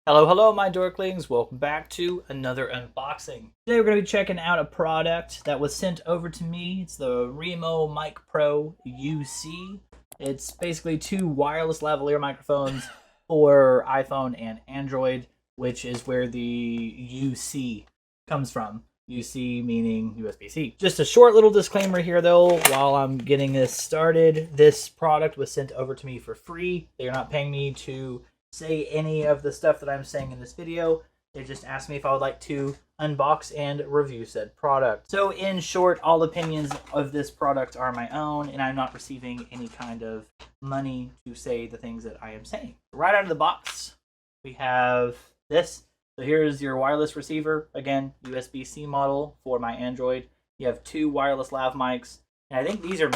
Hello, my dorklings. Welcome back to another unboxing. Today we're going to be checking out a product that was sent over to me. It's the Remo Mic Pro UC. It's basically two wireless lavalier microphones for iPhone and Android, which is where the UC comes from. UC meaning USB-C. Just a short little disclaimer here though, while I'm getting this started. This product was sent over to me for free. They're not paying me to say any of the stuff that I'm saying in this video. They just asked me if I would like to unbox and review said product. So in short, all opinions of this product are my own, and I'm not receiving any kind of money to say the things that I am saying. Right out of the box, we have this. So here's your wireless receiver. Again, USB-C model for my Android. You have two wireless lav mics, and I think these are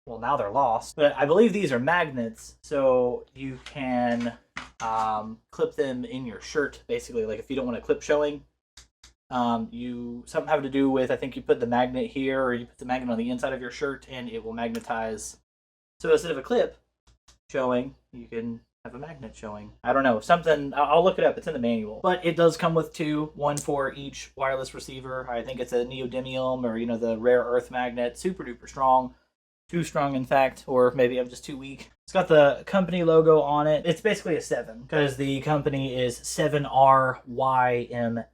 well, now they're lost, but I believe these are magnets, so you can clip them in your shirt, basically. Like if you don't want a clip showing, something having to do with, I think you put the magnet here, or you put the magnet on the inside of your shirt, and it will magnetize. So instead of a clip showing, you can have a magnet showing. I don't know, something, I'll look it up, it's in the manual. But it does come with two, one for each wireless receiver. I think it's a neodymium, or the rare earth magnet, super duper strong. Too strong, in fact, or maybe I'm just too weak. It's got the company logo on it. It's basically a 7 because the company is 7RYMS.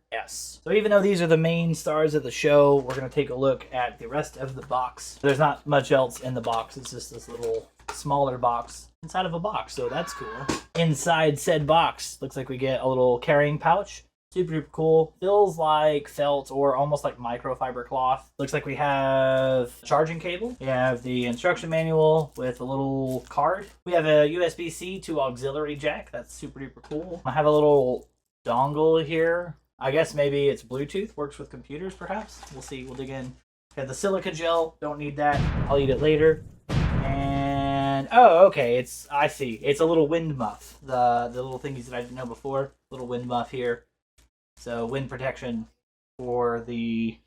So even though these are the main stars of the show, we're going to take a look at the rest of the box. There's not much else in the box. It's just this little smaller box inside of a box, so that's cool. Inside said box, looks like we get a little carrying pouch. Super duper cool. Feels like felt or almost like microfiber cloth. Looks like we have a charging cable. We have the instruction manual with a little card. We have a USB-C to auxiliary jack. That's super duper cool. I have a little dongle here. I guess maybe it's Bluetooth. Works with computers perhaps. We'll see. We'll dig in. We have the silica gel. Don't need that. I'll eat it later. And oh, okay. I see. It's a little wind muff. The little thingies that I didn't know before. Little wind muff here. So wind protection for the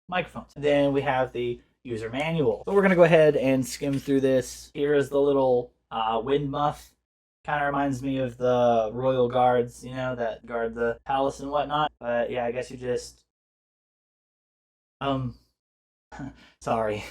microphones. Then we have the user manual. So we're going to go ahead and skim through this. Here is the little wind muff. Kind of reminds me of the royal guards, that guard the palace and whatnot. But yeah, I guess you just... sorry.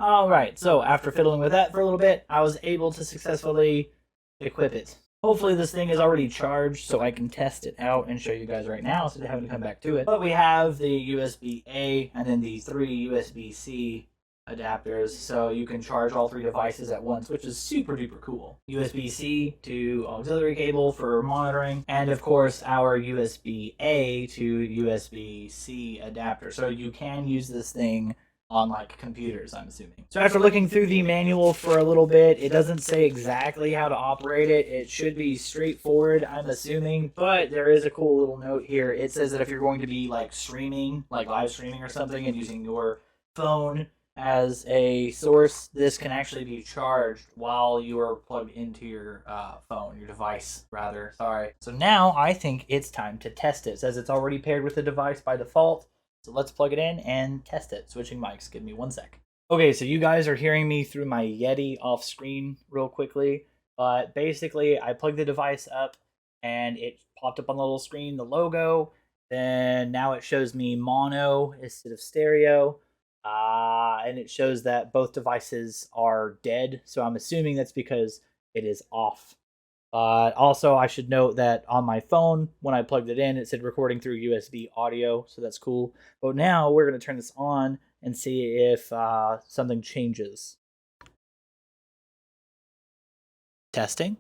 Alright, so after fiddling with that for a little bit, I was able to successfully equip it. Hopefully this thing is already charged so I can test it out and show you guys right now so they haven't come back to it. But we have the USB-A and then the 3 USB-C adapters, so you can charge all 3 devices at once, which is super duper cool. USB-C to auxiliary cable for monitoring, and of course our USB-A to USB-C adapter. So you can use this thing on like computers, I'm assuming. So after looking through the manual for a little bit, it doesn't say exactly how to operate it. It should be straightforward, I'm assuming, but there is a cool little note here. It says that if you're going to be like streaming, like live streaming or something, and using your phone as a source, this can actually be charged while you are plugged into your phone, your device rather, sorry. So now I think it's time to test it. It says it's already paired with the device by default. So let's plug it in and test it. Switching mics, give me 1 sec. Okay, so you guys are hearing me through my Yeti off screen real quickly. But basically, I plugged the device up and it popped up on the little screen, the logo. Then now it shows me mono instead of stereo. And it shows that both devices are dead. So I'm assuming that's because it is off. Also, I should note that on my phone, when I plugged it in, it said recording through USB audio, so that's cool. But now we're going to turn this on and see if something changes. Testing.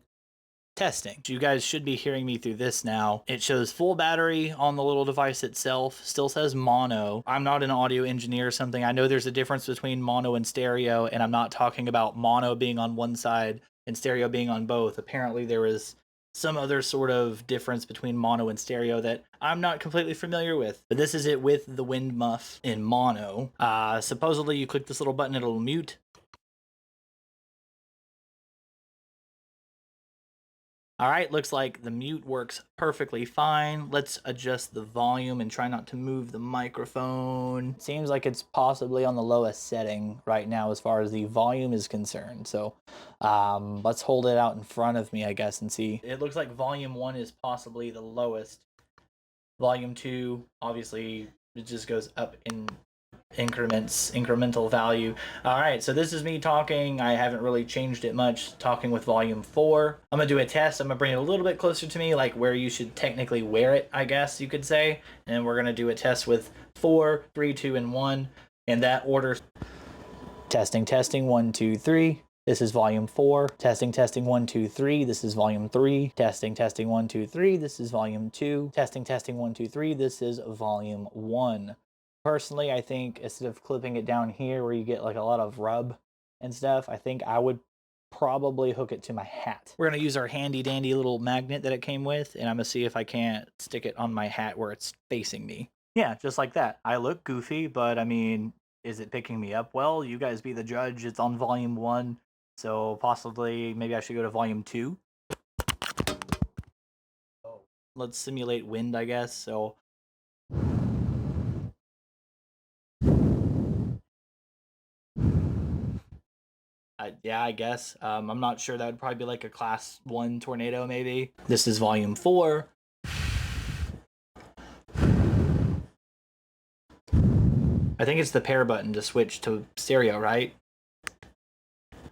Testing. You guys should be hearing me through this now. It shows full battery on the little device itself. Still says mono. I'm not an audio engineer or something. I know there's a difference between mono and stereo, and I'm not talking about mono being on one side and stereo being on both. Apparently there is some other sort of difference between mono and stereo that I'm not completely familiar with. But this is it with the wind muff in mono. Supposedly you click this little button, it'll mute. All right, looks like the mute works perfectly fine. Let's adjust the volume and try not to move the microphone. Seems like it's possibly on the lowest setting right now as far as the volume is concerned. So let's hold it out in front of me, I guess, and see. It looks like volume 1 is possibly the lowest. Volume 2, obviously, it just goes up in incremental value. All right, so this is me talking. I haven't really changed it much, talking with volume 4. I'm gonna do a test. I'm gonna bring it a little bit closer to me, like where you should technically wear it, I guess you could say. And we're gonna do a test with 4, 3, 2, and 1 in that order. Testing, 1, 2, 3. This is volume 4. Testing, 1, 2, 3. This is volume 3. Testing, 1, 2, 3. This is volume 2. Testing, 1, 2, 3. This is volume 1. Personally, I think instead of clipping it down here where you get like a lot of rub and stuff, I think I would probably hook it to my hat. We're gonna use our handy dandy little magnet that it came with, and I'm gonna see if I can't stick it on my hat where it's facing me. Yeah, just like that. I look goofy, but I mean, is it picking me up well? You guys be the judge. It's on volume 1, so possibly maybe I should go to volume 2. Let's simulate wind, I guess. So yeah, I guess. I'm not sure. That would probably be like a class 1 tornado, maybe. This is volume 4. I think it's the pair button to switch to stereo, right?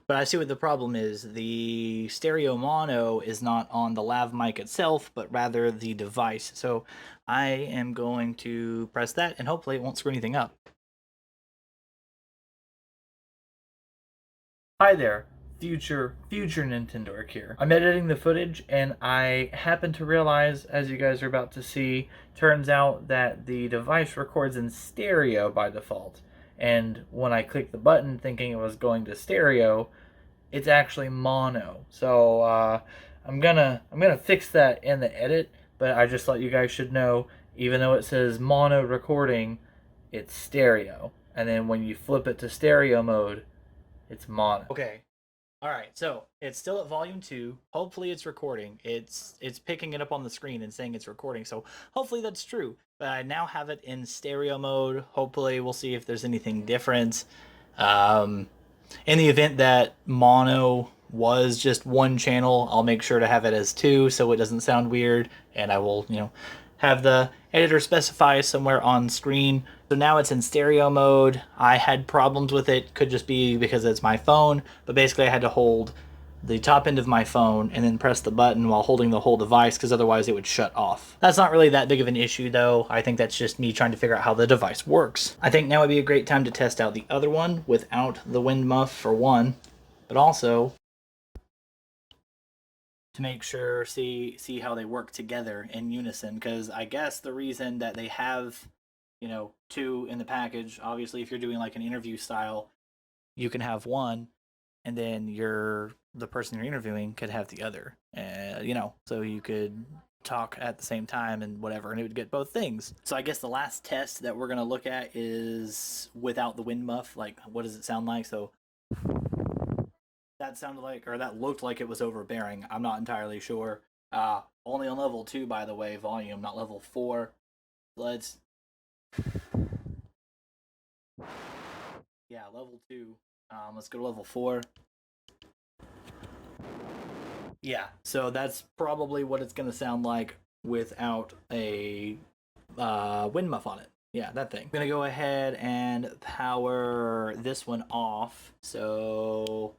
But I see what the problem is. The stereo mono is not on the lav mic itself, but rather the device. So I am going to press that, and hopefully it won't screw anything up. Hi there, future Nintendork here. I'm editing the footage and I happen to realize, as you guys are about to see, turns out that the device records in stereo by default. And when I click the button thinking it was going to stereo, it's actually mono. So I'm gonna fix that in the edit, but I just thought you guys should know, even though it says mono recording, it's stereo. And then when you flip it to stereo mode, it's mono. Okay. All right. So it's still at volume 2. Hopefully it's recording. It's picking it up on the screen and saying it's recording. So hopefully that's true. But I now have it in stereo mode. Hopefully we'll see if there's anything different. In the event that mono was just one channel, I'll make sure to have it as 2 so it doesn't sound weird. And I will, have the editor specify somewhere on screen. So now it's in stereo mode. I had problems with it. Could just be because it's my phone, but basically I had to hold the top end of my phone and then press the button while holding the whole device, because otherwise it would shut off. That's not really that big of an issue though. I think that's just me trying to figure out how the device works. I think now would be a great time to test out the other one without the wind muff for one, but also to make sure, see how they work together in unison, because I guess the reason that they have 2 in the package, obviously if you're doing like an interview style, you can have one and then the person you're interviewing could have the other, so you could talk at the same time and whatever, and it would get both things. So I guess the last test that we're going to look at is without the wind muff. Like, what does it sound like? So that sounded like, or that looked like it was overbearing. I'm not entirely sure. Only on level 2, by the way, volume, not level 4. Let's, yeah, level 2. Let's go to level 4. Yeah, so that's probably what it's going to sound like without a wind muff on it. Yeah, that thing. I'm going to go ahead and power this one off. So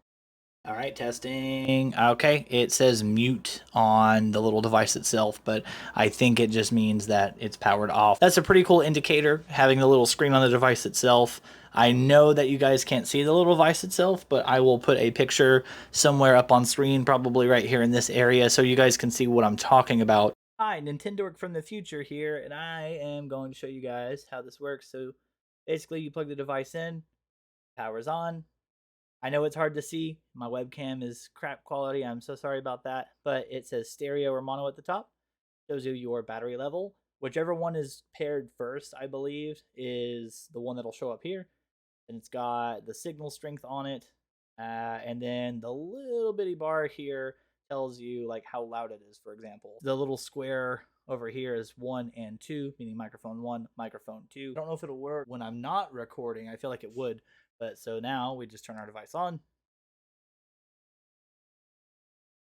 all right, testing. Okay, it says mute on the little device itself, but I think it just means that it's powered off. That's a pretty cool indicator, having the little screen on the device itself. I know that you guys can't see the little device itself, but I will put a picture somewhere up on screen, probably right here in this area, so you guys can see what I'm talking about. Hi, Nintendork from the future here, and I am going to show you guys how this works. So basically, you plug the device in, power's on. I know it's hard to see. My webcam is crap quality. I'm so sorry about that. But it says stereo or mono at the top. Shows you your battery level. Whichever one is paired first, I believe, is the one that'll show up here. And it's got the signal strength on it. And then the little bitty bar here tells you like how loud it is, for example. The little square over here is 1 and 2, meaning microphone 1, microphone 2. I don't know if it'll work when I'm not recording. I feel like it would. But so now we just turn our device on.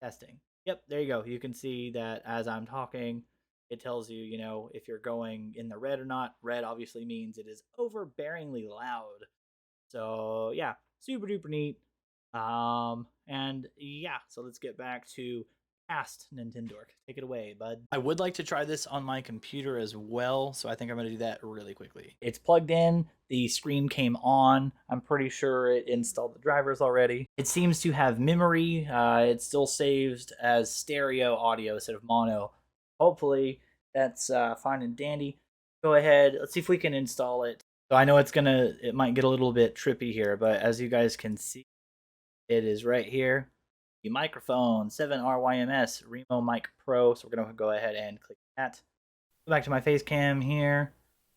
Testing. Yep, there you go. You can see that as I'm talking, it tells you, you know, if you're going in the red or not. Red obviously means it is overbearingly loud. So yeah, super duper neat. And yeah, so let's get back to past Nintendork. Take it away, bud. I would like to try this on my computer as well, so I think I'm going to do that really quickly. It's plugged in, the screen came on. I'm pretty sure it installed the drivers already. It seems to have memory. It still saves as stereo audio instead of mono. Hopefully that's fine and dandy. Go ahead, let's see if we can install it. So I know it might get a little bit trippy here, but as you guys can see, it is right here. The microphone, 7RYMS Remo Mic Pro. So we're going to go ahead and click that. Go back to my face cam here.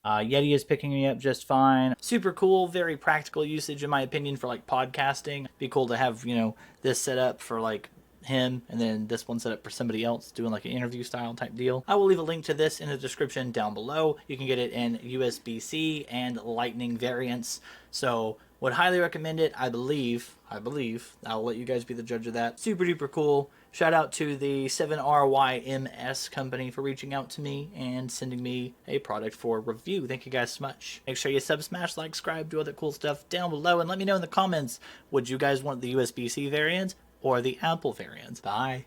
Yeti is picking me up just fine. Super cool, very practical usage in my opinion for like podcasting. Be cool to have, you know, this set up for like him and then this one set up for somebody else doing like an interview style type deal. I will leave a link to this in the description down below. You can get it in USB-C and Lightning variants. So would highly recommend it. I believe. I'll let you guys be the judge of that. Super duper cool. Shout out to the 7RYMS company for reaching out to me and sending me a product for review. Thank you guys so much. Make sure you smash, like, subscribe, do all that cool stuff down below, and let me know in the comments, would you guys want the USB-C variant or the Apple variant? Bye.